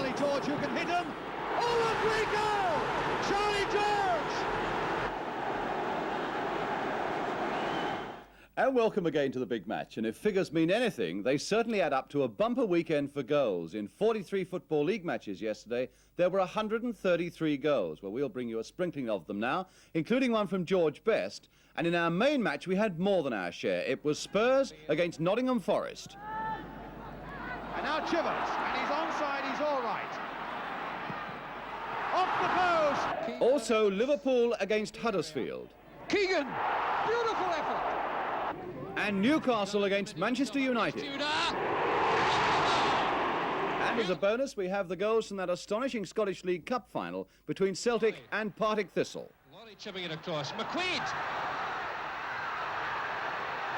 Charlie George who can hit him. Oh, and we go! Charlie George! And welcome again to the big match. And if figures mean anything, they certainly add up to a bumper weekend for goals. In 43 Football League matches yesterday, there were 133 goals. Well, we'll bring you a sprinkling of them now, including one from George Best. And in our main match, we had more than our share. It was Spurs against Nottingham Forest. And now Chivers, and he's onside, he's all right. Off the post! Also, Liverpool against Huddersfield. Keegan, beautiful effort. And Newcastle against Manchester United. And as a bonus, we have the goals from that astonishing Scottish League Cup final between Celtic and Partick Thistle. Laurie chipping it across. McQuaid!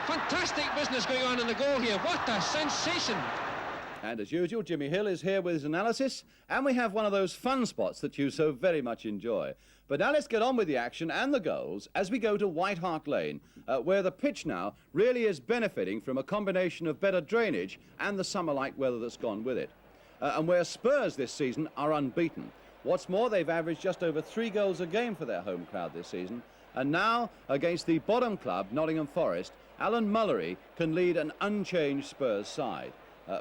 Fantastic business going on in the goal here. What a sensation! And as usual, Jimmy Hill is here with his analysis, and we have one of those fun spots that you so very much enjoy. But now let's get on with the action and the goals as we go to White Hart Lane, where the pitch now really is benefiting from a combination of better drainage and the summer-like weather that's gone with it. And where Spurs this season are unbeaten. What's more, they've averaged just over 3 goals a game for their home crowd this season. And now, against the bottom club, Nottingham Forest, Alan Mullery can lead an unchanged Spurs side.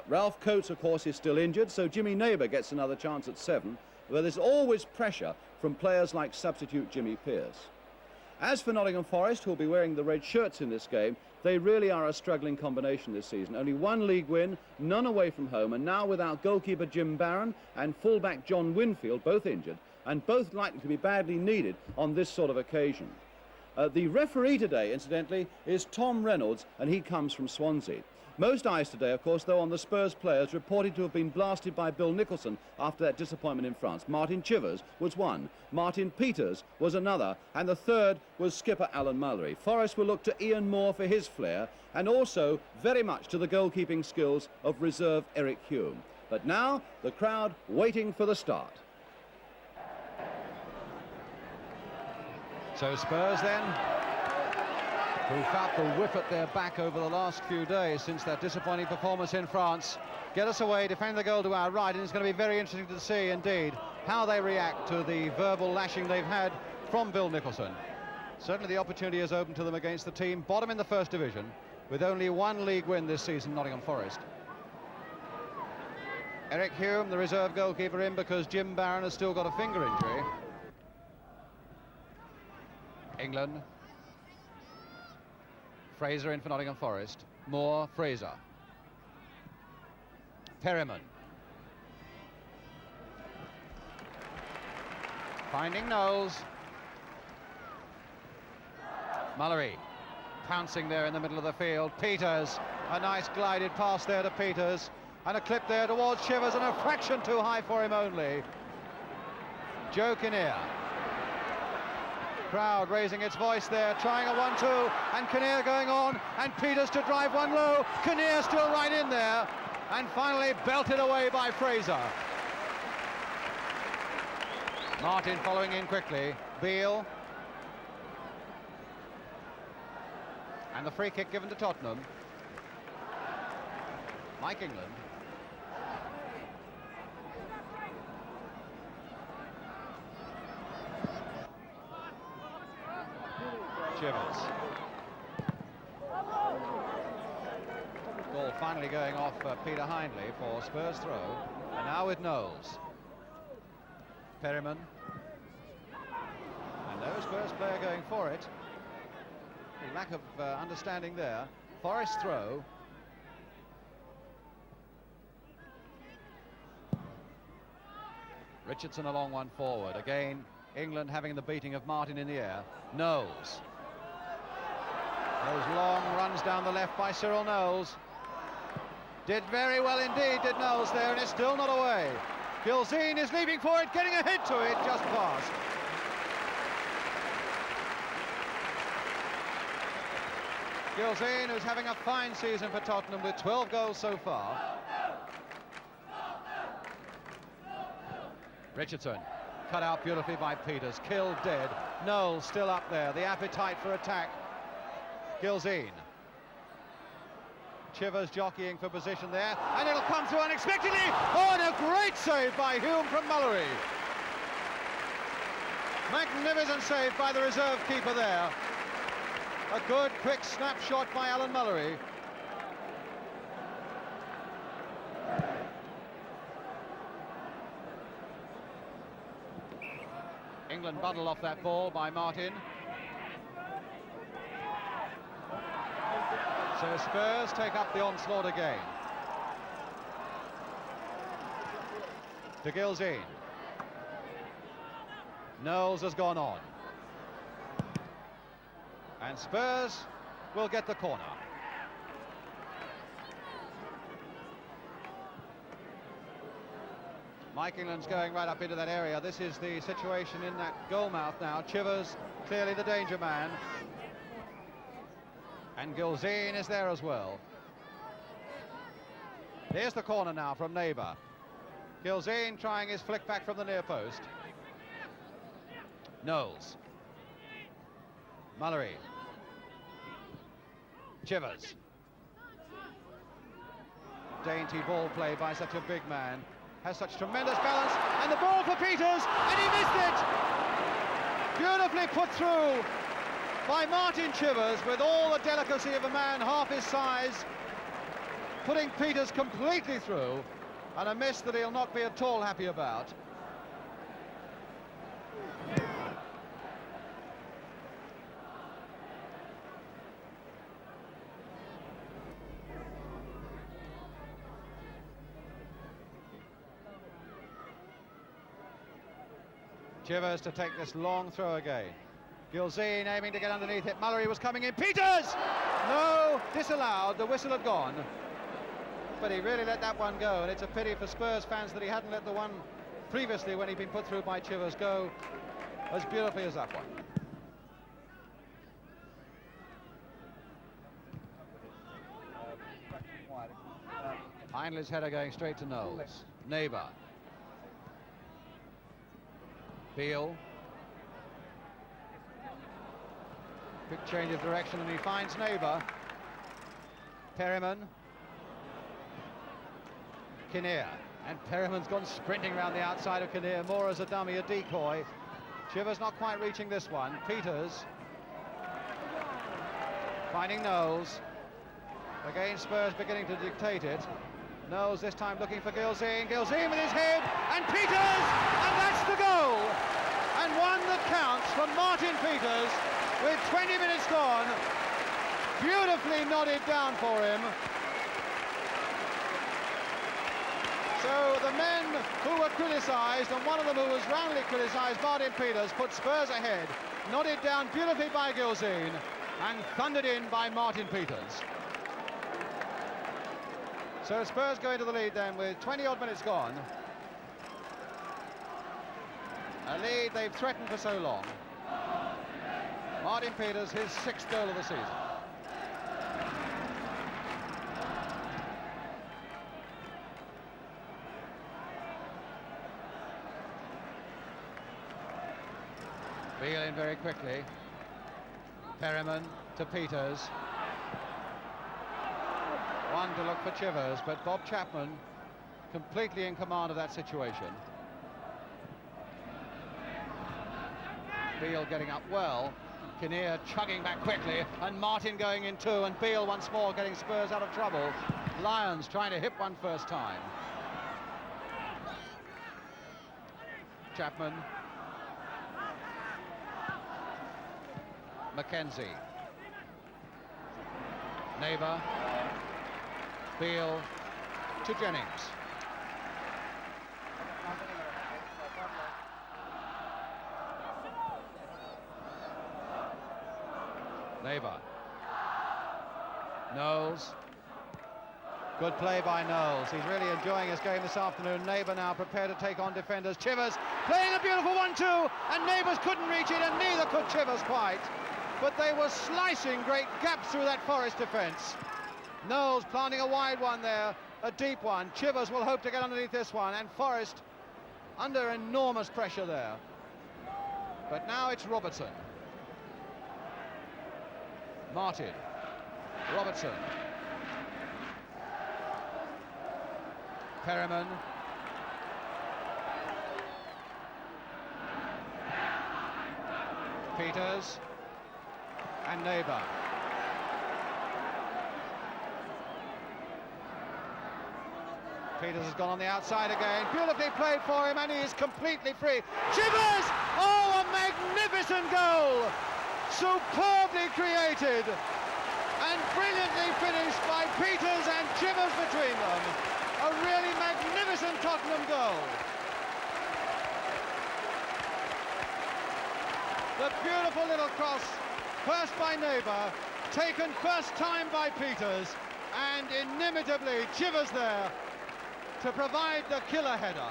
Ralph Coates, of course, is still injured, so Jimmy Neighbour gets another chance at 7, where there's always pressure from players like substitute Jimmy Pearce. As for Nottingham Forest, who'll be wearing the red shirts in this game, they really are a struggling combination this season. Only 1 league win, none away from home, and now without goalkeeper Jim Barron and fullback John Winfield, both injured, and both likely to be badly needed on this sort of occasion. The referee today, incidentally, is Tom Reynolds, and he comes from Swansea. Most eyes today, of course, though, on the Spurs players reported to have been blasted by Bill Nicholson after that disappointment in France. Martin Chivers was one, Martin Peters was another, and the third was skipper Alan Mullery. Forest will look to Ian Moore for his flair, and also very much to the goalkeeping skills of reserve Eric Hume. But now, the crowd waiting for the start. So Spurs then, who felt the whip at their back over the last few days since that disappointing performance in France, get us away, defend the goal to our right, and it's going to be very interesting to see, indeed, how they react to the verbal lashing they've had from Bill Nicholson. Certainly the opportunity is open to them against the team bottom in the First Division, with only 1 league win this season, Nottingham Forest. Eric Hume, the reserve goalkeeper, in because Jim Barron has still got a finger injury. England. Fraser in for Nottingham Forest. Moore, Fraser. Perryman. Finding Knowles. Mullery pouncing there in the middle of the field. Peters, a nice glided pass there to Peters. And a clip there towards Chivers, and a fraction too high for him only. Joe Kinnear. Crowd raising its voice there, trying a 1-2, and Kinnear going on, and Peters to drive one low. Kinnear still right in there, and finally belted away by Fraser. Martin following in quickly. Beale. And the free kick given to Tottenham. Mike England. Chivers. Ball finally going off Peter Hindley for Spurs throw. And now with Knowles. Perryman. And no Spurs player going for it. A lack of understanding there. Forest throw. Richardson a long one forward. Again, England having the beating of Martin in the air. Knowles. Those long runs down the left by Cyril Knowles. Did very well indeed, did Knowles there, and it's still not away. Gilzine is leaping for it, getting ahead to it, just past. Gilzine, who's having a fine season for Tottenham with 12 goals so far. Richardson, cut out beautifully by Peters, killed dead. Knowles still up there, the appetite for attack. Gilzine. Chivers jockeying for position there, and it'll come through unexpectedly. Oh, and a great save by Hume from Mullery. Magnificent save by the reserve keeper there. A good, quick snapshot by Alan Mullery. England bundled off that ball by Martin. So Spurs take up the onslaught again. To Gilzine. Knowles has gone on. And Spurs will get the corner. Mike England's going right up into that area. This is the situation in that goal mouth now. Chivers clearly the danger man. And Gilzine is there as well. Here's the corner now from Neighbour. Gilzine trying his flick back from the near post. Knowles. Mullery. Chivers. Dainty ball play by such a big man. Has such tremendous balance, and the ball for Peters, and he missed it! Beautifully put through by Martin Chivers, with all the delicacy of a man half his size, putting Peters completely through, and a miss that he'll not be at all happy about. Chivers to take this long throw again. Gilzine aiming to get underneath it. Mullery was coming in. Peters! No, disallowed. The whistle had gone. But he really let that one go, and it's a pity for Spurs fans that he hadn't let the one previously, when he'd been put through by Chivers, go as beautifully as that one. Hindley's header going straight to Knowles. Neighbour. Beale. Quick change of direction, and he finds Neighbour. Perryman. Kinnear. And Perryman's gone sprinting around the outside of Kinnear, more as a dummy, a decoy. Chivers not quite reaching this one. Peters. Finding Knowles. Again, Spurs beginning to dictate it. Knowles this time looking for Gilzine. Gilzine with his head, and Peters! And that's the goal! And one that counts from Martin Peters, with 20 minutes gone. Beautifully nodded down for him. So the men who were criticised, and one of them who was roundly criticised, Martin Peters, put Spurs ahead. Nodded down beautifully by Gilzine, and thundered in by Martin Peters. So Spurs go into the lead then with 20-odd minutes gone. A lead they've threatened for so long. Martin Peters, his 6th goal of the season. Beale in very quickly. Perryman to Peters. One to look for Chivers, but Bob Chapman completely in command of that situation. Beale getting up well. Kinnear chugging back quickly, and Martin going in too, and Beale once more getting Spurs out of trouble. Lyons trying to hit one first time. Chapman. Mackenzie. Neighbour. Beale to Jennings. Neighbour. Knowles. Good play by Knowles. He's really enjoying his game this afternoon. Neighbour now prepared to take on defenders. Chivers playing a beautiful 1-2, and Neighbours couldn't reach it, and neither could Chivers quite. But they were slicing great gaps through that Forest defence. Knowles planting a wide one there, a deep one. Chivers will hope to get underneath this one, and Forest under enormous pressure there. But now it's Robertson. Martin. Robertson. Perriman. Peters. And Neighbour. Peters has gone on the outside again. Beautifully played for him, and he is completely free. Chivers! Oh, a magnificent goal! Superbly created and brilliantly finished by Peters and Chivers between them. A really magnificent Tottenham goal. The beautiful little cross, first by Neighbour, taken first time by Peters, and inimitably Chivers there to provide the killer header.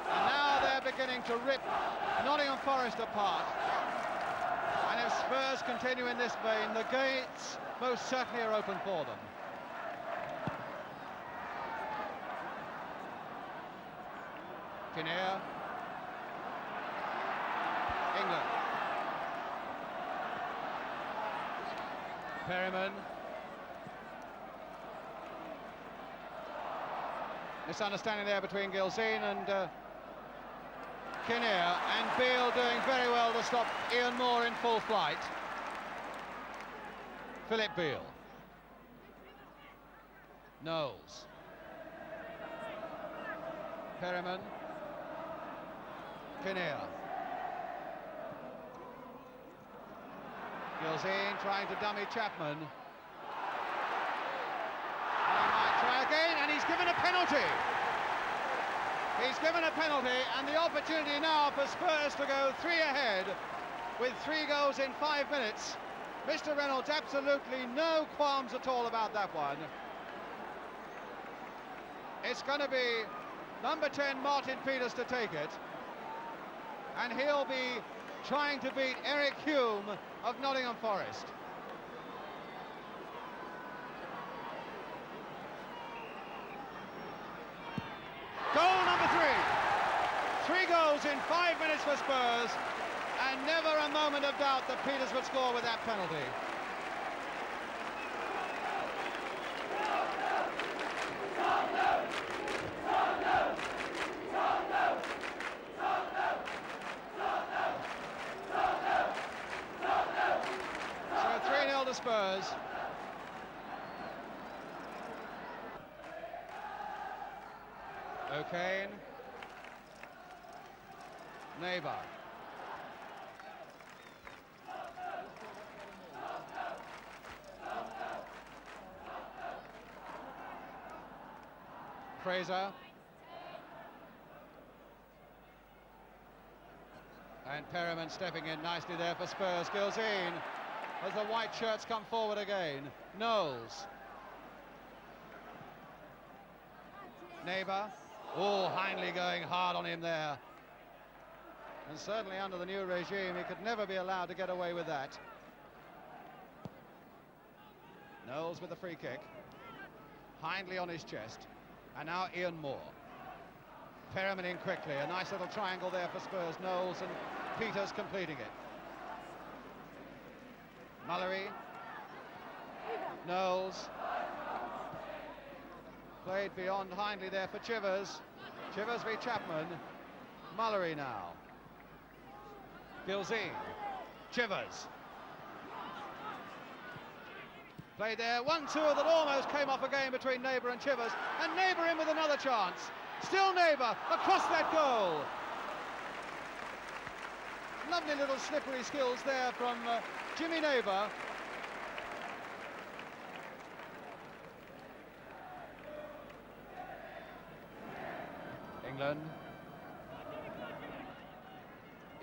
And now they're beginning to rip Nottingham Forest apart. And if Spurs continue in this vein, the gates most certainly are open for them. Kinnear. England. Perriman. Misunderstanding there between Gilzine and Kinnear, and Beale doing very well to stop Ian Moore in full flight. Philip Beale. Knowles. Perriman. Kinnear. Gilzine trying to dummy Chapman. And he might try again, and he's given a penalty. He's given a penalty, and the opportunity now for Spurs to go 3 ahead with 3 goals in 5 minutes. Mr. Reynolds, absolutely no qualms at all about that one. It's going to be number 10, Martin Peters, to take it. And he'll be trying to beat Eric Hume of Nottingham Forest. Goal number 3. 3 goals in 5 minutes for Spurs, and never a moment of doubt that Peters would score with that penalty. Spurs. O'Kane. Neighbour. Fraser. And Perriman stepping in nicely there for Spurs. Gilzine, as the white shirts come forward again. Knowles. Neighbour. Oh, Hindley going hard on him there. And certainly under the new regime, he could never be allowed to get away with that. Knowles with the free kick. Hindley on his chest. And now Ian Moore. Perriman in quickly. A nice little triangle there for Spurs. Knowles and Peters completing it. Mullery. Knowles. Played beyond Hindley there for Chivers. Chivers v Chapman. Mullery now. Gilzine. Chivers. Played there, 1-2 that almost came off again between Neighbour and Chivers. And Neighbour in with another chance. Still Neighbour across that goal. Lovely little slippery skills there from Jimmy Neighbour. England.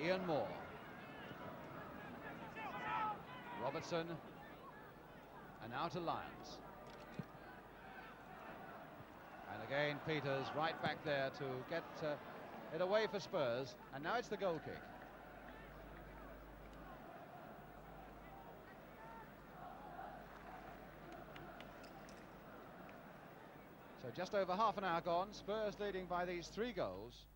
Ian Moore. Robertson. And now to Lyons. And again Peters right back there to get it away for Spurs. And now it's the goal kick. So just over half an hour gone, Spurs leading by these 3 goals.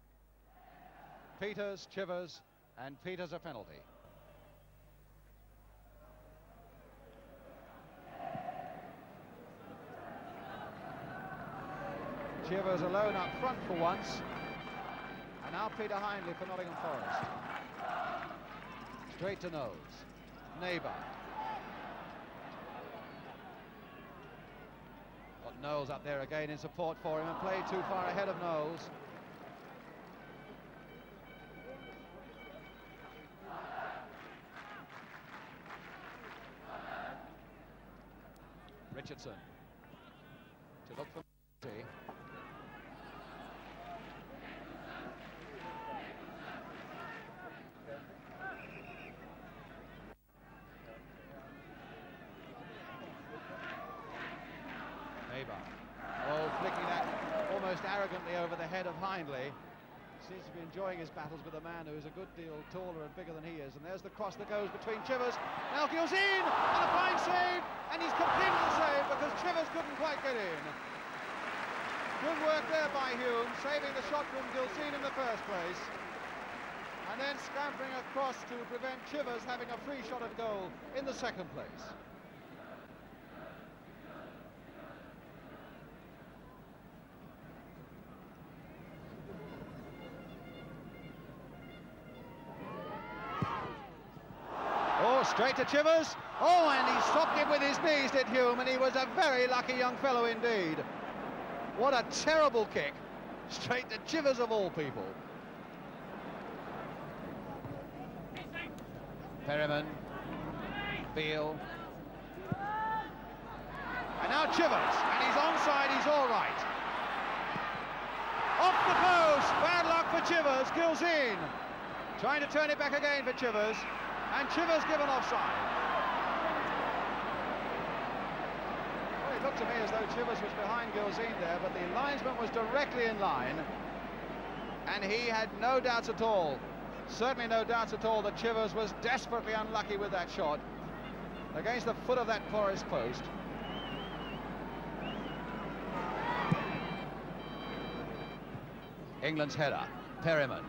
Peters, Chivers, and Peters a penalty. Chivers alone up front for once. And now Peter Hindley for Nottingham Forest. Straight to Knowles. Neighbour. Got Knowles up there again in support for him and played too far ahead of Knowles. Richardson to look for Murphy. Neighbour. Oh, flicking that almost arrogantly over the head of Hindley. Seems to be enjoying his battles with a man who is a good deal taller and bigger than he is. And there's the cross that goes between Chivers. Now Gilzean, and a fine save, and he's completed the save because Chivers couldn't quite get in. Good work there by Hume, saving the shot from Gilzean in the first place. And then scampering across to prevent Chivers having a free shot at goal in the second place. Straight to Chivers. Oh, and he stopped it with his knees, did Hume, and he was a very lucky young fellow indeed. What a terrible kick. Straight to Chivers of all people. Perryman. Beale. And now Chivers, and he's onside, he's all right. Off the post, bad luck for Chivers. Gilzean trying to turn it back again for Chivers. And Chivers given offside. Well, it looked to me as though Chivers was behind Gilzean there, but the linesman was directly in line, and he had no doubts at all, certainly no doubts at all, that Chivers was desperately unlucky with that shot against the foot of that Forest post. England's header, Perryman.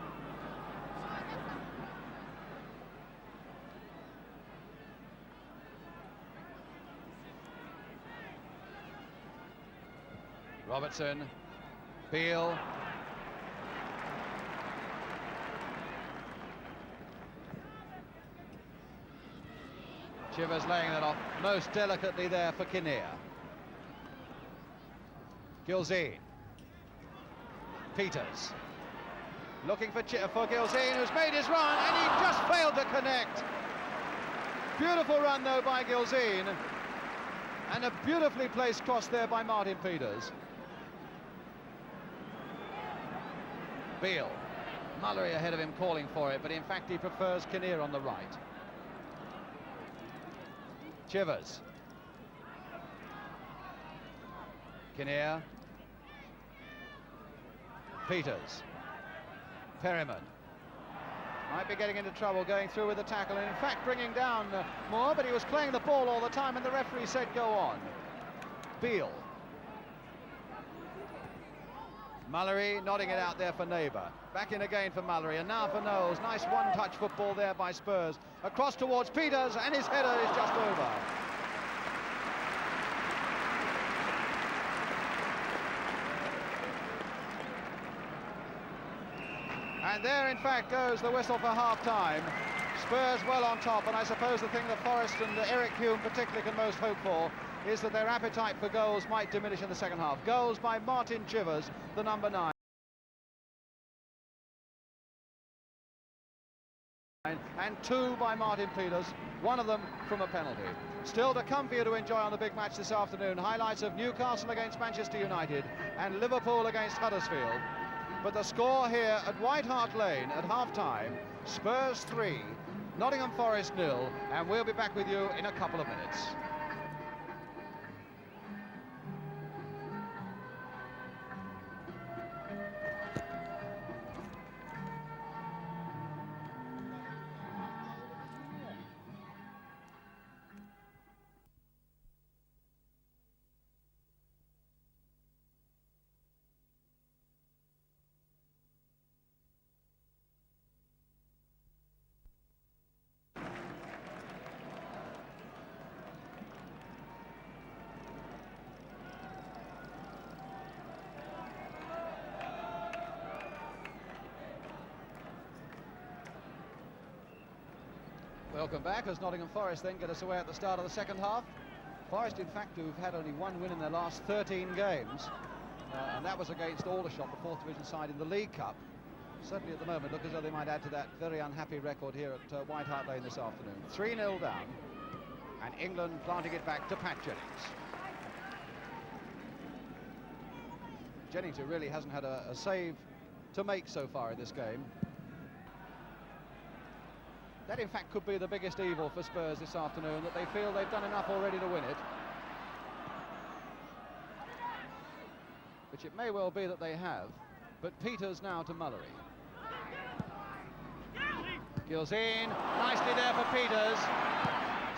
Robertson, Beale. Chivers laying that off most delicately there for Kinnear. Gilzean. Peters. Looking for Gilzean, who's made his run, and he just failed to connect. Beautiful run, though, by Gilzean. And a beautifully placed cross there by Martin Peters. Beale. Mullery ahead of him calling for it, but in fact he prefers Kinnear on the right. Chivers. Kinnear. Peters. Perryman. Might be getting into trouble going through with the tackle, and in fact bringing down Moore, but he was playing the ball all the time and the referee said go on. Beale. Mullery nodding it out there for Neighbour. Back in again for Mullery, and now for Knowles. Nice one-touch football there by Spurs. Across towards Peters, and his header is just over. And there, in fact, goes the whistle for half-time. Spurs well on top, and I suppose the thing that Forest and Eric Hume particularly can most hope for is that their appetite for goals might diminish in the second half. Goals by Martin Chivers, the number 9. And 2 by Martin Peters, one of them from a penalty. Still to come for you to enjoy on the big match this afternoon. Highlights of Newcastle against Manchester United and Liverpool against Huddersfield. But the score here at White Hart Lane at half-time, Spurs 3, Nottingham Forest 0, and we'll be back with you in a couple of minutes. Welcome back as Nottingham Forest then get us away at the start of the second half. Forest, in fact, who've had only one win in their last 13 games, and that was against Aldershot, the 4th Division side in the League Cup. Certainly at the moment look as though they might add to that very unhappy record here at White Hart Lane this afternoon. 3-0 down, and England planting it back to Pat Jennings. Jennings, who really hasn't had a save to make so far in this game. That, in fact, could be the biggest evil for Spurs this afternoon, that they feel they've done enough already to win it. Which it may well be that they have. But Peters now to Mullery. Gilzine, nicely there for Peters.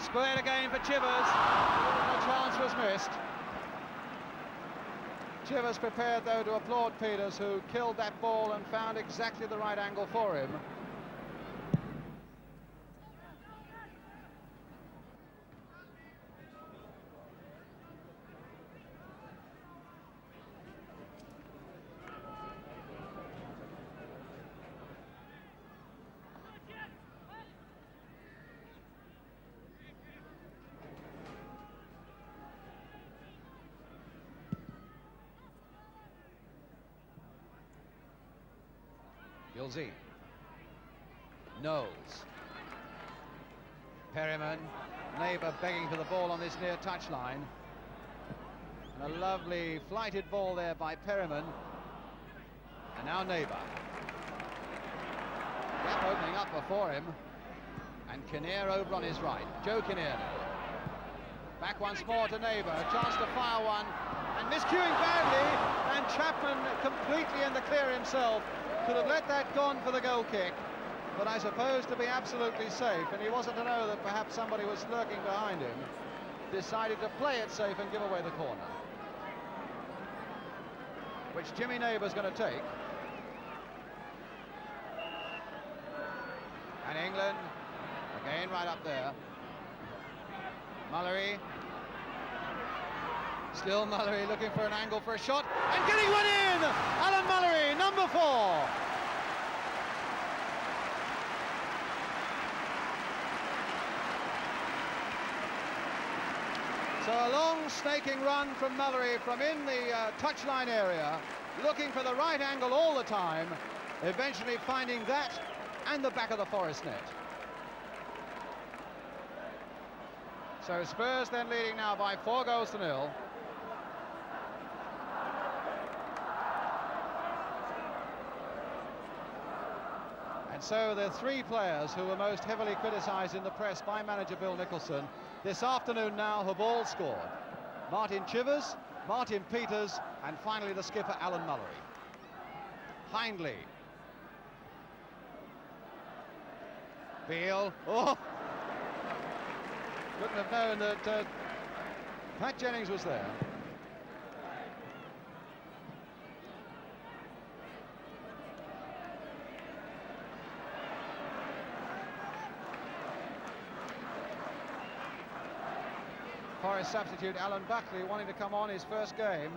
Squared again for Chivers. The chance was missed. Chivers prepared, though, to applaud Peters, who killed that ball and found exactly the right angle for him. Gilzine. Knowles. Perryman. Neighbour begging for the ball on this near touchline. And a lovely flighted ball there by Perryman. And now Neighbour. Gap opening up before him. And Kinnear over on his right. Joe Kinnear now. Back once more to Neighbour. A chance to fire one. And miscuing badly. And Chapman completely in the clear himself. Could have let that gone for the goal kick, but I suppose to be absolutely safe, and he wasn't to know that perhaps somebody was lurking behind him, decided to play it safe and give away the corner, which Jimmy Neighbour's going to take. And England again right up there. Mullery. Still Mullery looking for an angle for a shot, and getting one in! Alan Mullery, number 4. So a long snaking run from Mullery from in the touchline area, looking for the right angle all the time, eventually finding that and the back of the Forest net. So Spurs then leading now by 4-0. And so the 3 players who were most heavily criticised in the press by manager Bill Nicholson this afternoon now have all scored. Martin Chivers, Martin Peters, and finally the skipper Alan Mullery. Hindley. Beale. Oh! Couldn't have known that Pat Jennings was there. Forest substitute Alan Buckley wanting to come on his first game.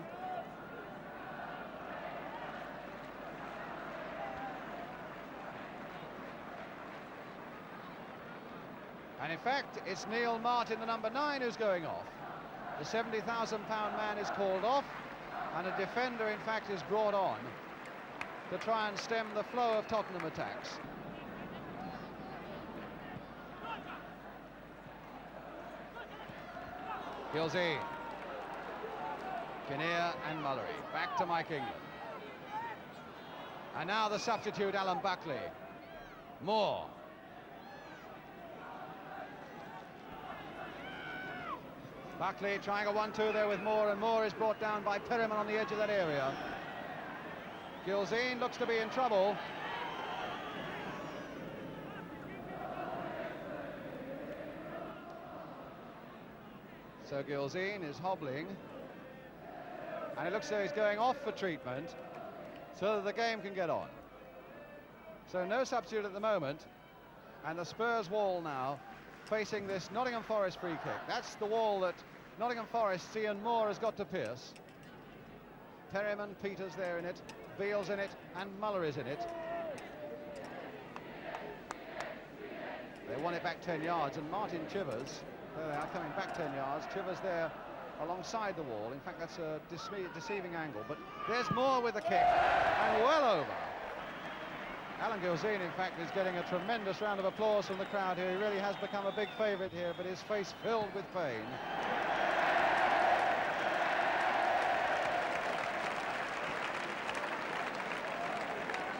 And in fact, it's Neil Martin, the number 9, who's going off. The £70,000 man is called off, and a defender, in fact, is brought on to try and stem the flow of Tottenham attacks. Gilzine, Kinnear and Mullery. Back to Mike England. And now the substitute, Alan Buckley. Moore. Buckley trying a 1-2 there with Moore, and Moore is brought down by Perryman on the edge of that area. Gilzine looks to be in trouble. So Gilzine is hobbling, and it looks as though he's going off for treatment so that the game can get on. So no substitute at the moment, and the Spurs wall now facing this Nottingham Forest free kick. That's the wall that Nottingham Forest's Ian Moore has got to pierce. Perryman, Peters there in it, Beale's in it, and Mullery's in it. They won it back 10 yards, and Martin Chivers, there they are coming back 10 yards. Chivers there alongside the wall. In fact, that's a deceiving angle, but there's Moore with the kick, and well over. Alan Gilzine, in fact, is getting a tremendous round of applause from the crowd here. He really has become a big favourite here, but his face filled with pain.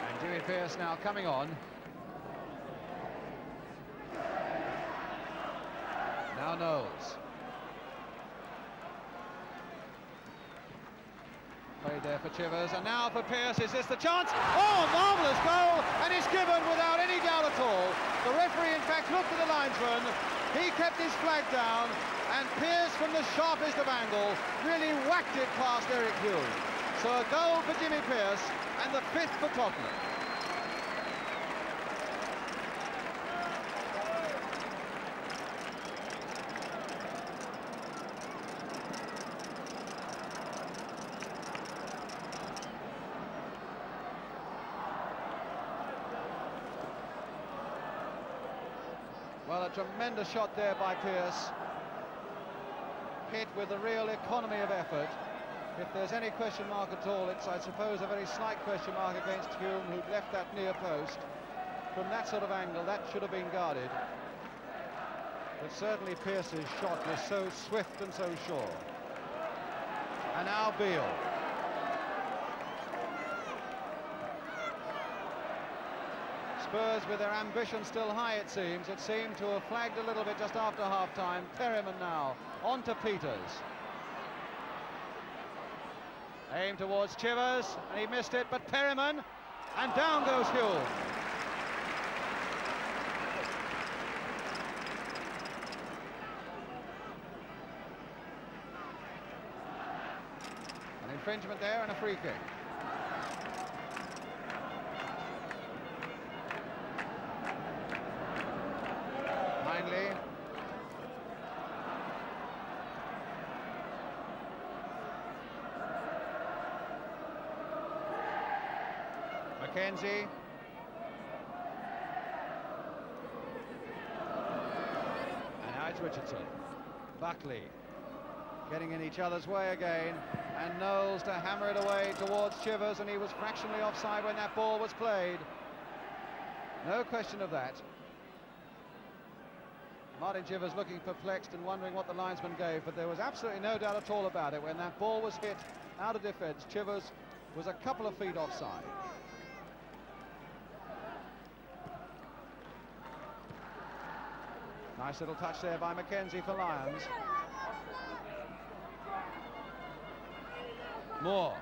And Jimmy Pearce now coming on. Now Knowles. Played there for Chivers, and now for Pearce. Is this the chance? Oh, marvellous goal, and it's given without any doubt at all. The referee, in fact, looked at the linesman. He kept his flag down, and Pearce, from the sharpest of angles, really whacked it past Eric Hume. So a goal for Jimmy Pearce, and the 5th for Tottenham. Well, a tremendous shot there by Pearce. Hit with a real economy of effort. If there's any question mark at all, it's, I suppose, a very slight question mark against Hume, who'd left that near post. From that sort of angle, that should have been guarded. But certainly Pearce's shot was so swift and so sure. And now Beale. Spurs with their ambition still high, it seems. It seemed to have flagged a little bit just after half-time. Perryman now, on to Peters. Aim towards Chivers, and he missed it, but Perryman, and down goes Hume. An infringement there and a free kick. McKenzie. And now it's Richardson. Buckley getting in each other's way again, and Knowles to hammer it away towards Chivers, and he was fractionally offside when that ball was played. No question of that. Martin Chivers looking perplexed and wondering what the linesman gave, but there was absolutely no doubt at all about it. When that ball was hit out of defence, Chivers was a couple of feet offside. Nice little touch there by Mackenzie for Lions. Moore.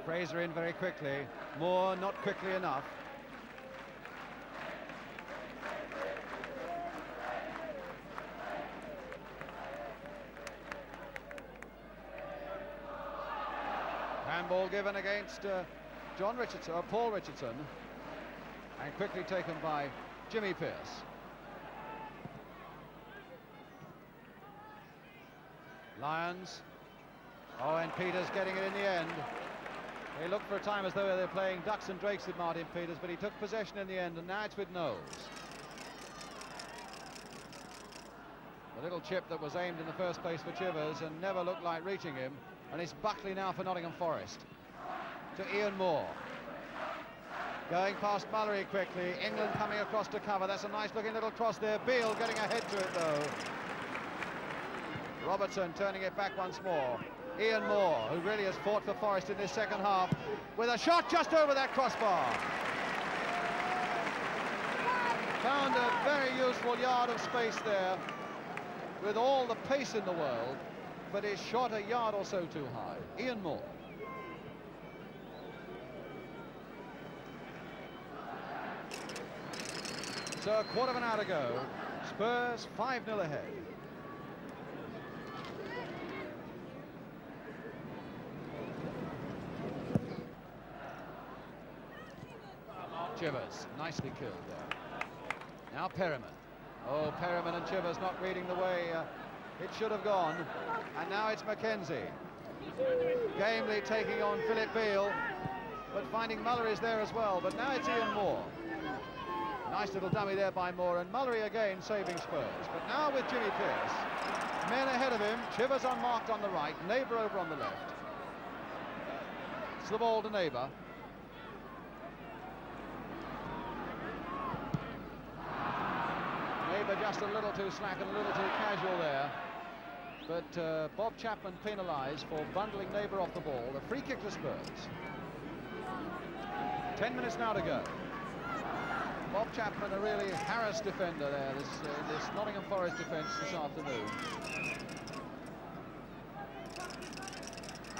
Fraser in very quickly. Moore not quickly enough. Handball given against Paul Richardson, and quickly taken by Jimmy Pearce. Lions. Oh, and Peters getting it in the end. They looked for a time as though they were playing ducks and drakes with Martin Peters, but he took possession in the end, and now it's with Knowles. The little chip that was aimed in the first place for Chivers and never looked like reaching him, and it's Buckley now for Nottingham Forest. To Ian Moore. Going past Mullery quickly. England coming across to cover. That's a nice looking little cross there. Beale getting ahead to it though. Robertson turning it back once more. Ian Moore, who really has fought for Forest in this second half, with a shot just over that crossbar. Found a very useful yard of space there with all the pace in the world, but is shot a yard or so too high. Ian Moore. So a quarter of an hour to go. Spurs 5-0 ahead. Chivers, nicely killed there. Now Perryman. Oh, Perryman and Chivers not reading the way it should have gone. And now it's Mackenzie. Gamely taking on Philip Beale. but finding Mullery's there as well. But now it's Ian Moore. Nice little dummy there by Moore, and Mullery again saving Spurs. But now with Jimmy Pearce, men ahead of him, Chivers unmarked on the right, Neighbour over on the left. It's the ball to Neighbour. Neighbour just a little too slack and a little too casual there. But Bob Chapman penalised for bundling Neighbour off the ball. A free kick to Spurs. 10 minutes now to go. Bob Chapman, a really harassed defender there, this Nottingham Forest defence this afternoon.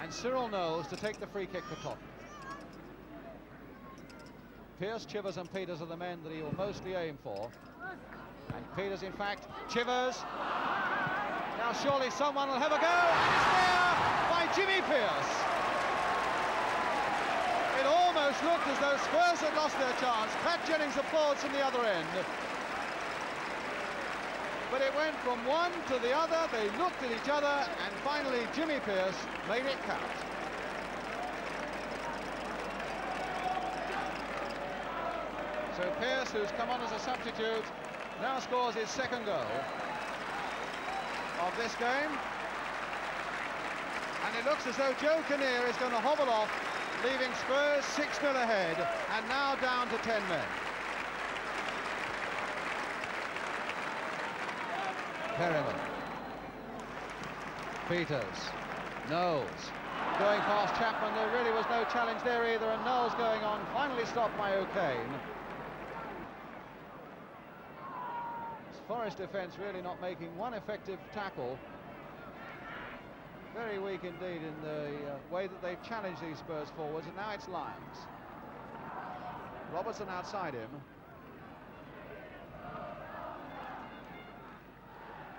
And Cyril Knowles to take the free kick for Tottenham. Pearce, Chivers and Peters are the men that he will mostly aim for. And Peters, in fact, Chivers. Now surely someone will have a go, and it's there by Jimmy Pearce. It almost looked as though Spurs had lost their chance. Pat Jennings applauds from the other end. But it went from one to the other, they looked at each other, and finally Jimmy Pearce made it count. So Pearce, who's come on as a substitute, now scores his second goal of this game. And it looks as though Joe Kinnear is going to hobble off, leaving Spurs 6-0 ahead, and now down to 10 men. Perryman. Peters. Knowles. Going past Chapman, there really was no challenge there either, and Knowles going on, finally stopped by O'Kane. Forest defence really not making one effective tackle. Very weak indeed in the way that they've challenged these Spurs forwards, and now it's Lyons. Robertson outside him.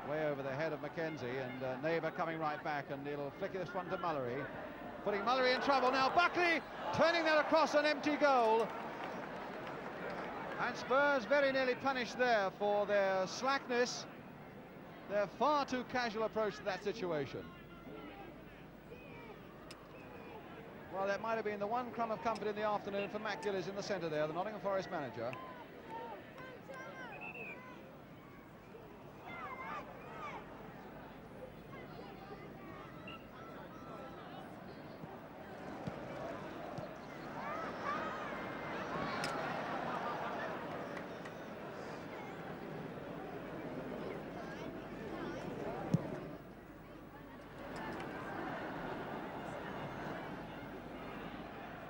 Way over the head of Mackenzie, and Neighbour coming right back, and he'll flick this one to Mullery. Putting Mullery in trouble now. Buckley turning that across an empty goal. And Spurs very nearly punished there for their slackness, their far too casual approach to that situation. Well, that might have been the one crumb of comfort in the afternoon for Matt Gillies in the centre there, the Nottingham Forest manager.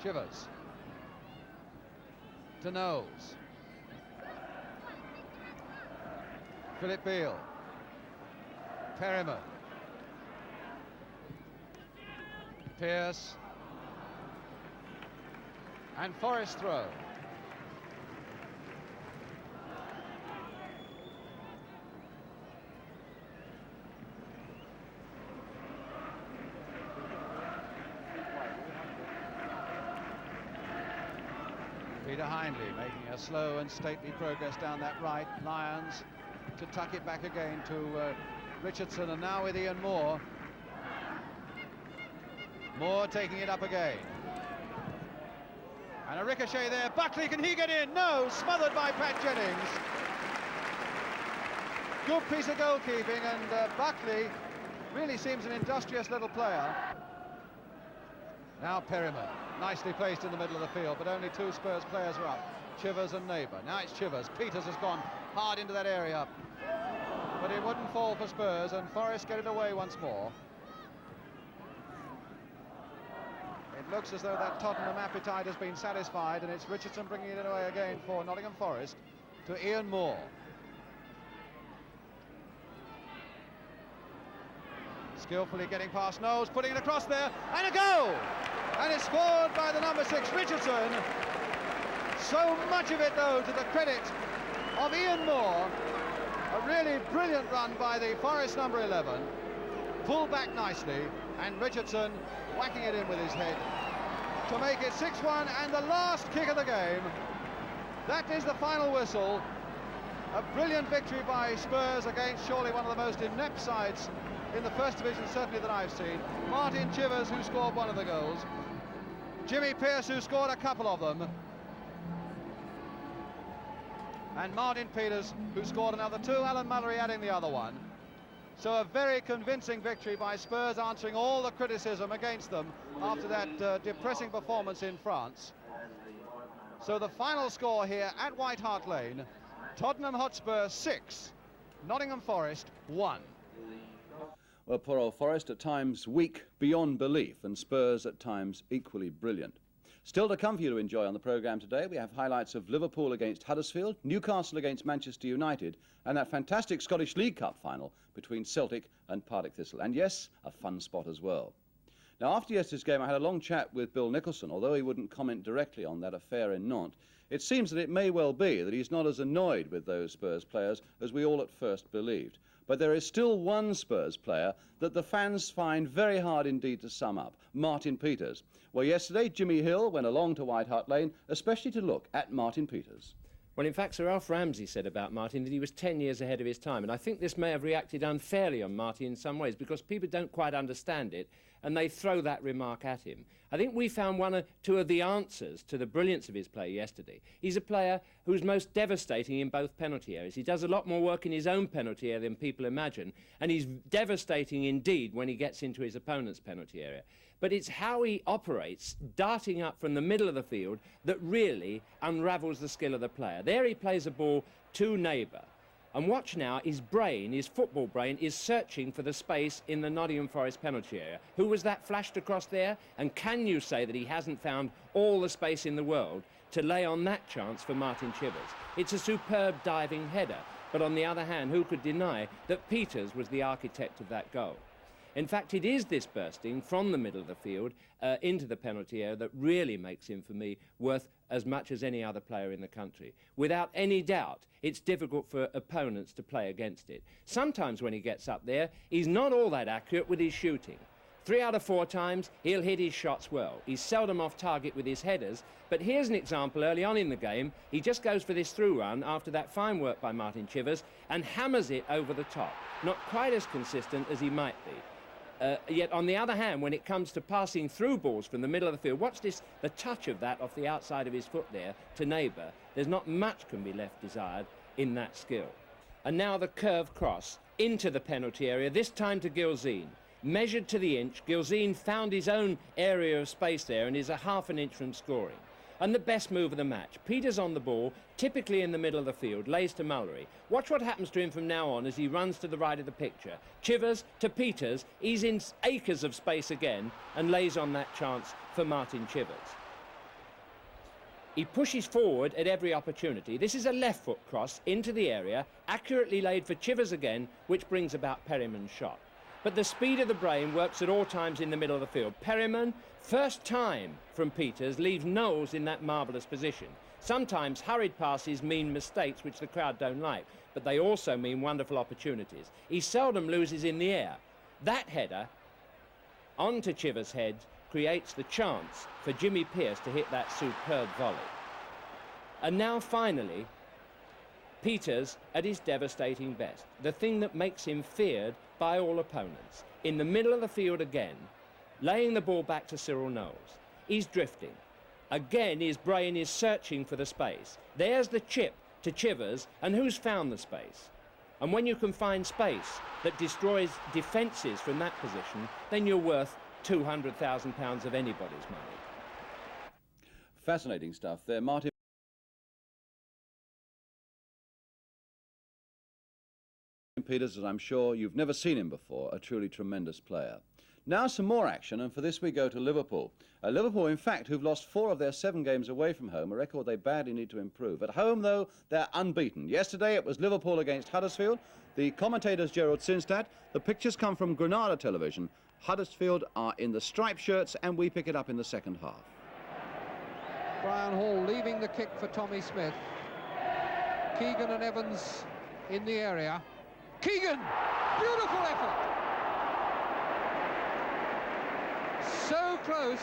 Chivers to Knowles. Philip Beale. Perryman. Pearce. And Forest throw. Peter Hindley making a slow and stately progress down that right. Lyons to tuck it back again to Richardson, and now with Ian Moore. Moore taking it up again. And a ricochet there. Buckley, can he get in? No, smothered by Pat Jennings. Good piece of goalkeeping, and Buckley really seems an industrious little player. Now Perryman, nicely placed in the middle of the field, but only two Spurs players are up, Chivers and Neighbour. Now it's Chivers. Peters has gone hard into that area, but it wouldn't fall for Spurs, and Forest get it away once more. It looks as though that Tottenham appetite has been satisfied, and it's Richardson bringing it away again for Nottingham Forest to Ian Moore. Skillfully getting past Knowles, putting it across there, and a goal! And it's scored by the number 6, Richardson. So much of it, though, to the credit of Ian Moore. A really brilliant run by the Forest number 11. Pulled back nicely, and Richardson whacking it in with his head to make it 6-1, and the last kick of the game. That is the final whistle. A brilliant victory by Spurs against surely one of the most inept sides in the First Division, certainly that I've seen. Martin Chivers, who scored one of the goals. Jimmy Pearce, who scored a couple of them, and Martin Peters, who scored another two, Alan Mullery adding the other one. So a very convincing victory by Spurs, answering all the criticism against them after that depressing performance in France. So the final score here at White Hart Lane, Tottenham Hotspur 6, Nottingham Forest 1. Well, poor old Forest, at times weak beyond belief, and Spurs at times equally brilliant. Still to come for you to enjoy on the programme today, we have highlights of Liverpool against Huddersfield, Newcastle against Manchester United, and that fantastic Scottish League Cup final between Celtic and Partick Thistle. And yes, a fun spot as well. Now, after yesterday's game, I had a long chat with Bill Nicholson. Although he wouldn't comment directly on that affair in Nantes, it seems that it may well be that he's not as annoyed with those Spurs players as we all at first believed. But there is still one Spurs player that the fans find very hard indeed to sum up, Martin Peters. Well, yesterday, Jimmy Hill went along to White Hart Lane, especially to look at Martin Peters. Well, in fact, Sir Alf Ramsey said about Martin that he was 10 years ahead of his time, and I think this may have reacted unfairly on Martin in some ways because people don't quite understand it and they throw that remark at him. I think we found one or two of the answers to the brilliance of his play yesterday. He's a player who's most devastating in both penalty areas. He does a lot more work in his own penalty area than people imagine, and he's devastating indeed when he gets into his opponent's penalty area. But it's how he operates, darting up from the middle of the field, that really unravels the skill of the player. There he plays a ball to neighbour. And watch now, his brain, his football brain, is searching for the space in the Nottingham Forest penalty area. Who was that flashed across there? And can you say that he hasn't found all the space in the world to lay on that chance for Martin Chivers? It's a superb diving header. But on the other hand, who could deny that Peters was the architect of that goal? In fact, it is this bursting from the middle of the field into the penalty area that really makes him, for me, worth as much as any other player in the country. Without any doubt, it's difficult for opponents to play against it. Sometimes when he gets up there, he's not all that accurate with his shooting. 3 out of 4 times, he'll hit his shots well. He's seldom off target with his headers, but here's an example early on in the game. He just goes for this through run after that fine work by Martin Chivers and hammers it over the top. Not quite as consistent as he might be. Yet, on the other hand, when it comes to passing through balls from the middle of the field, watch this, the touch of that off the outside of his foot there to neighbour. There's not much can be left desired in that skill. And now the curved cross into the penalty area, this time to Gilzean. Measured to the inch, Gilzean found his own area of space there and is a half an inch from scoring. And the best move of the match, Peters on the ball, typically in the middle of the field, lays to Mullery. Watch what happens to him from now on as he runs to the right of the picture. Chivers to Peters, he's in acres of space again and lays on that chance for Martin Chivers. He pushes forward at every opportunity. This is a left foot cross into the area, accurately laid for Chivers again, which brings about Perryman's shot. But the speed of the brain works at all times in the middle of the field. Perryman, first time from Peters, leaves Knowles in that marvellous position. Sometimes hurried passes mean mistakes which the crowd don't like, but they also mean wonderful opportunities. He seldom loses in the air. That header onto Chivers' head creates the chance for Jimmy Pearce to hit that superb volley. And now finally, Peters at his devastating best, the thing that makes him feared by all opponents. In the middle of the field again, laying the ball back to Cyril Knowles. He's drifting. Again, his brain is searching for the space. There's the chip to Chivers, and who's found the space? And when you can find space that destroys defences from that position, then you're worth £200,000 of anybody's money. Fascinating stuff there, Martin Peters, as I'm sure you've never seen him before, a truly tremendous player. Now some more action, and for this we go to Liverpool. Liverpool, in fact, who've lost 4 of their 7 games away from home, a record they badly need to improve. At home, though, they're unbeaten. Yesterday it was Liverpool against Huddersfield. The commentator's Gerald Sinstadt. The pictures come from Granada Television. Huddersfield are in the striped shirts, and we pick it up in the second half. Brian Hall leaving the kick for Tommy Smith. Keegan and Evans in the area. Keegan! Beautiful effort! So close.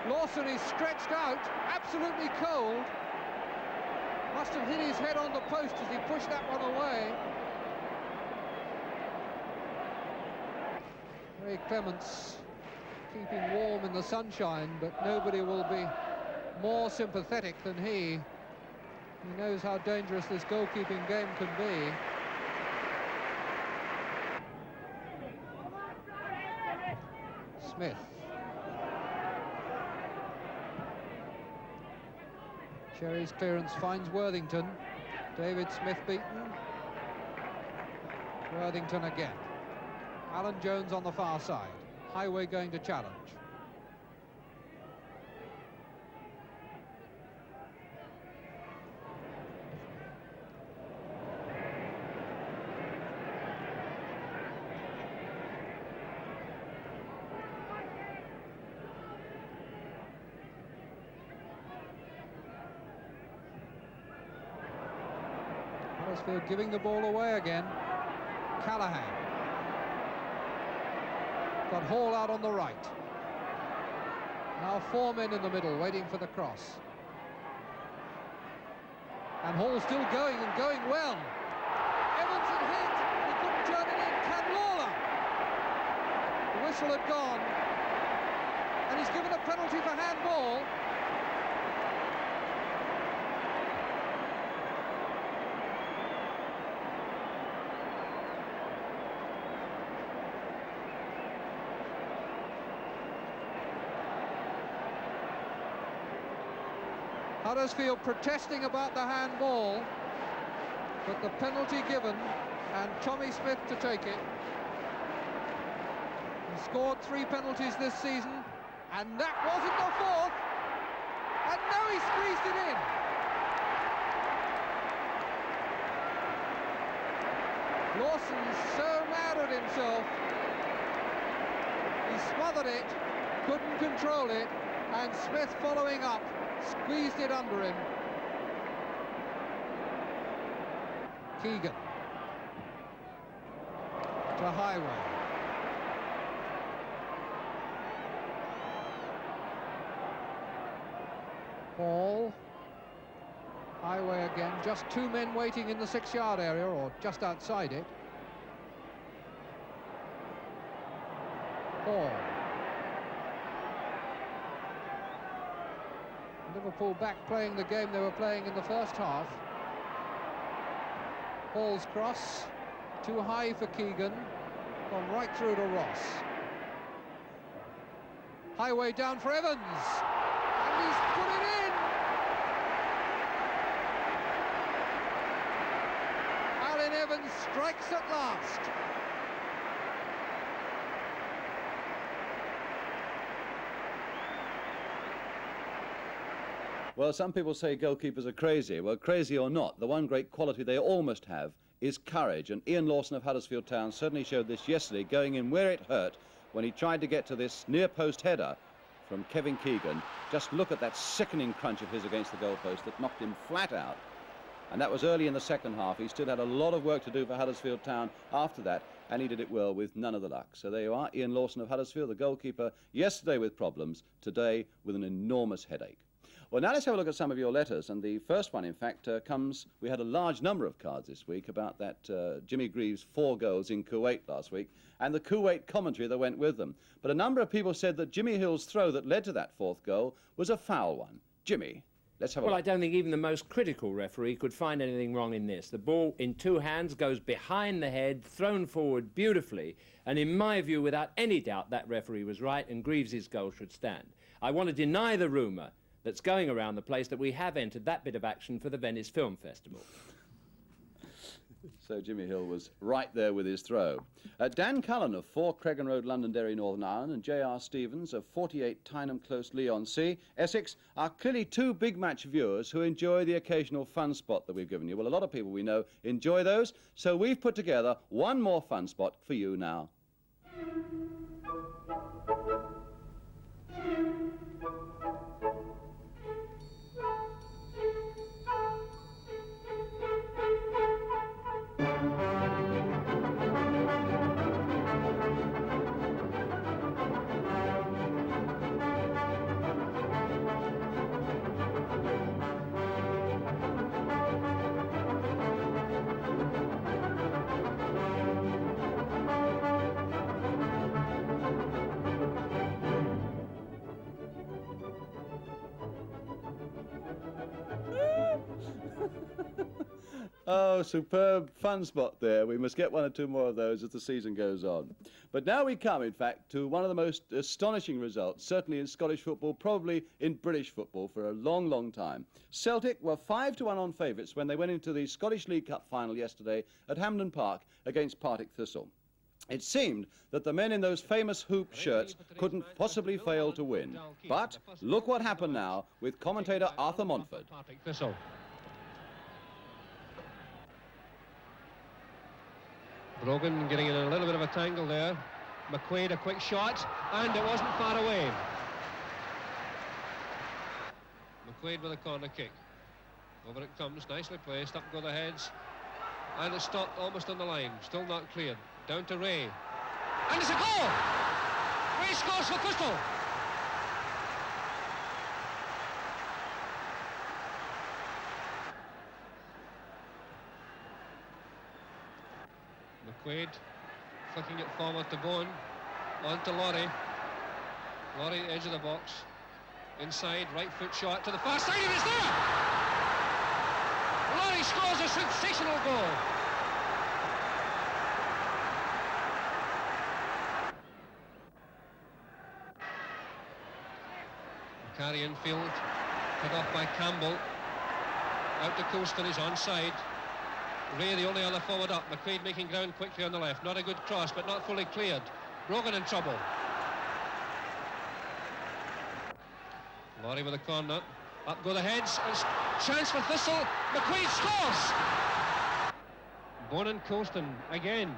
Lawson is stretched out, absolutely cold. Must have hit his head on the post as he pushed that one away. Ray Clements keeping warm in the sunshine, but nobody will be more sympathetic than he. He knows how dangerous this goalkeeping game can be. Smith. Cherry's clearance finds Worthington. David Smith beaten. Worthington again. Alan Jones on the far side. Highway going to challenge. Huddersfield giving the ball away again. Callahan. Got Hall out on the right. Now 4 men in the middle waiting for the cross. And Hall still going and going well. Evans had hit. He couldn't turn it in. Can Lawler? The whistle had gone. And he's given a penalty for handball. Huddersfield protesting about the handball, but the penalty given, and Tommy Smith to take it. He scored 3 penalties this season, and that wasn't the 4th, and now he squeezed it in. Lawson's so mad at himself. He smothered it, couldn't control it, and Smith following up. Squeezed it under him. Keegan to Highway. Hall. Highway again. Just 2 men waiting in the 6-yard area, or just outside it. Hall. Liverpool back playing the game they were playing in the first half. Hall's cross, too high for Keegan, gone right through to Ross. Highway down for Evans, and he's put it in! Alan Evans strikes at last. Well, some people say goalkeepers are crazy. Well, crazy or not, the one great quality they all must have is courage. And Ian Lawson of Huddersfield Town certainly showed this yesterday, going in where it hurt when he tried to get to this near-post header from Kevin Keegan. Just look at that sickening crunch of his against the goalpost that knocked him flat out. And that was early in the second half. He still had a lot of work to do for Huddersfield Town after that, and he did it well with none of the luck. So there you are, Ian Lawson of Huddersfield, the goalkeeper, yesterday with problems, today with an enormous headache. Well, now let's have a look at some of your letters, and the first one, in fact, we had a large number of cards this week about that Jimmy Greaves' 4 goals in Kuwait last week, and the Kuwait commentary that went with them. But a number of people said that Jimmy Hill's throw that led to that 4th goal was a foul one. Jimmy, let's have a look. Well, I don't think even the most critical referee could find anything wrong in this. The ball in 2 hands goes behind the head, thrown forward beautifully, and in my view, without any doubt, that referee was right, and Greaves' goal should stand. I want to deny the rumour that's going around the place that we have entered that bit of action for the Venice Film Festival. So Jimmy Hill was right there with his throw. Dan Cullen of 4 Cregan Road, Londonderry, Northern Ireland, and J.R. Stevens of 48 Tyneham Close, Leigh-on-Sea, Essex, are clearly 2 big match viewers who enjoy the occasional fun spot that we've given you. Well, a lot of people we know enjoy those, so we've put together one more fun spot for you now. Oh, superb fun spot there. We must get one or two more of those as the season goes on. But now we come, in fact, to one of the most astonishing results, certainly in Scottish football, probably in British football for a long, long time. Celtic were 5-1 on favourites when they went into the Scottish League Cup final yesterday at Hampden Park against Partick Thistle. It seemed that the men in those famous hoop shirts couldn't possibly fail to win. But look what happened now with commentator Arthur Montford. Thistle. Brogan getting in a little bit of a tangle there. McQuaid a quick shot, and it wasn't far away. McQuaid with a corner kick. Over it comes, nicely placed, up go the heads. And it's stopped almost on the line, still not cleared. Down to Ray. And it's a goal! Ray scores for Thistle. McQuaid flicking it forward to Bowen, on to Laurie. Laurie, edge of the box, inside, right foot shot to the far side, and it's there! Laurie scores a sensational goal. Carry infield, put off by Campbell, out to Colston, he's onside. Ray the only other forward up. McQuaid making ground quickly on the left. Not a good cross, but not fully cleared. Brogan in trouble. Laurie with a corner. Up go the heads. Chance for Thistle. McQuaid scores! Bowen and Colston again.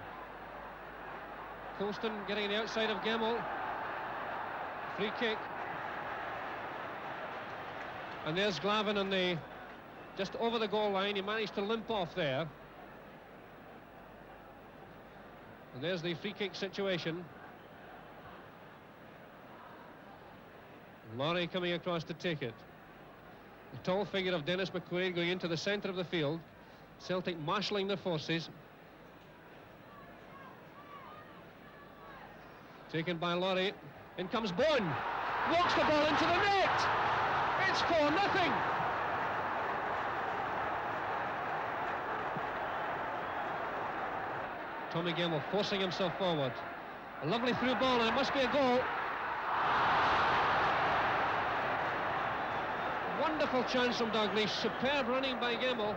Colston getting the outside of Gemmell. Free kick. And there's Glavin on the just over the goal line. He managed to limp off there. And there's the free kick situation. Laurie coming across to take it. The tall figure of Dennis McQuaid going into the centre of the field. Celtic marshalling their forces. Taken by Laurie. In comes Bowen. Walks the ball into the net. It's 4-0. Tommy Gemmell forcing himself forward. A lovely through ball, and it must be a goal. Wonderful chance from Dalglish. Superb running by Gemmell.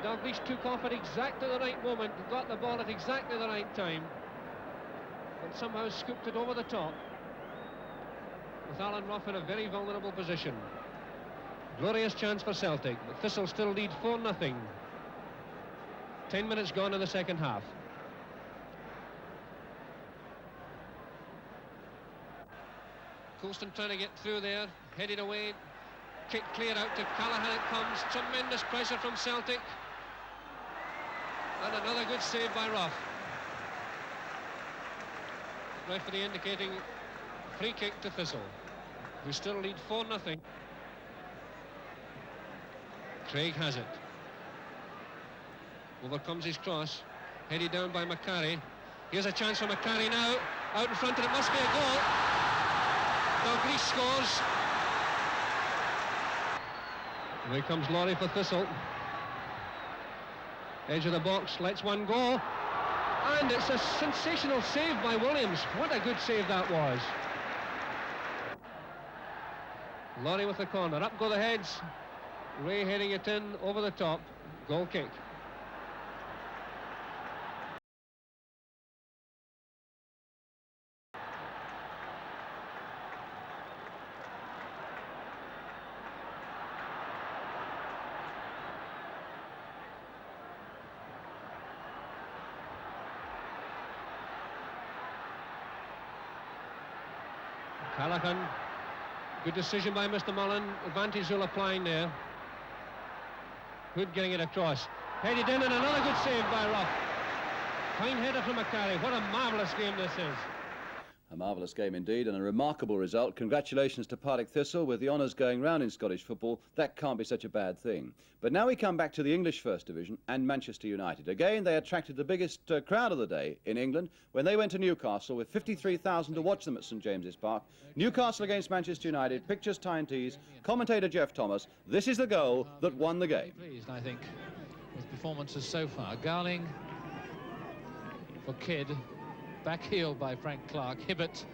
Dalglish took off at exactly the right moment, got the ball at exactly the right time, but somehow scooped it over the top, with Alan Rough in a very vulnerable position. Glorious chance for Celtic, but Thistle still lead 4-0. 10 minutes gone in the second half. Colston trying to get through there, headed away, kick clear out to Callaghan. It comes, tremendous pressure from Celtic, and another good save by Rough. Referee indicating free kick to Thistle, who still lead 4-0. Craig has it. Over comes his cross, headed down by McCarry. Here's a chance for McCarry now, out in front, and it must be a goal. Dalglish scores. And here comes Laurie for Thistle. Edge of the box, lets one go. And it's a sensational save by Williams. What a good save that was. Laurie with the corner, up go the heads. Ray heading it in over the top. Goal kick. Callaghan, good decision by Mr. Mullen. Advantage Hill applying there. Hood getting it across. Headed in, and another good save by Rough. Fine header from McCarry. What a marvellous game this is. A marvellous game indeed, and a remarkable result. Congratulations to Partick Thistle. With the honours going round in Scottish football, that can't be such a bad thing. But now we come back to the English First Division and Manchester United. Again, they attracted the biggest crowd of the day in England when they went to Newcastle with 53,000 to watch them at St James's Park. Newcastle against Manchester United, pictures, time, tees, commentator Jeff Thomas. This is the goal that won the game. Pleased, I think, performances so far. Garling for Kidd, back heel by Frank Clark. Hibbert.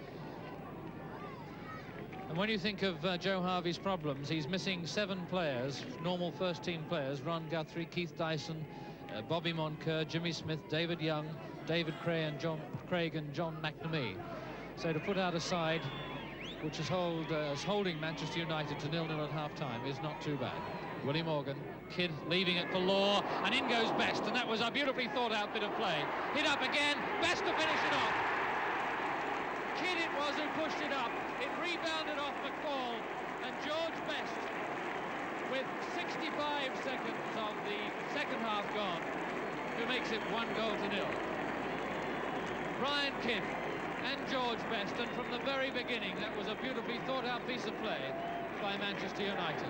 And when you think of Joe Harvey's problems, he's missing 7 players, normal first-team players: Ron Guthrie, Keith Dyson, Bobby Moncur, Jimmy Smith, David Young, David Craig and John McNamee. So to put out a side which is holding Manchester United to 0-0 at half-time is not too bad. Willie Morgan, Kidd leaving it for Law, and in goes Best, and that was a beautifully thought-out bit of play. Hit up again, Best to finish it off. Kidd it was who pushed it up. It rebounded off McFall, and George Best, with 65 seconds of the second half gone, who makes it 1-0. Brian Kidd and George Best, and from the very beginning that was a beautifully thought-out piece of play by Manchester United.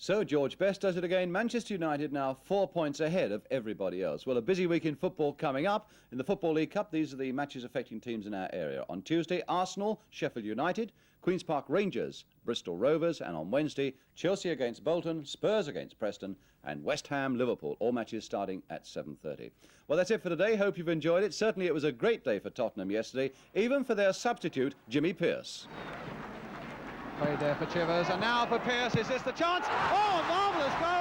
So George Best does it again. Manchester United now 4 points ahead of everybody else. Well, a busy week in football coming up. In the Football League Cup, these are the matches affecting teams in our area. On Tuesday, Arsenal, Sheffield United, Queen's Park Rangers, Bristol Rovers, and on Wednesday, Chelsea against Bolton, Spurs against Preston, and West Ham, Liverpool. All matches starting at 7:30. Well, that's it for today. Hope you've enjoyed it. Certainly it was a great day for Tottenham yesterday, even for their substitute, Jimmy Pearce. Played there for Chivers, and now for Pearce. Is this the chance? Oh, a marvellous goal!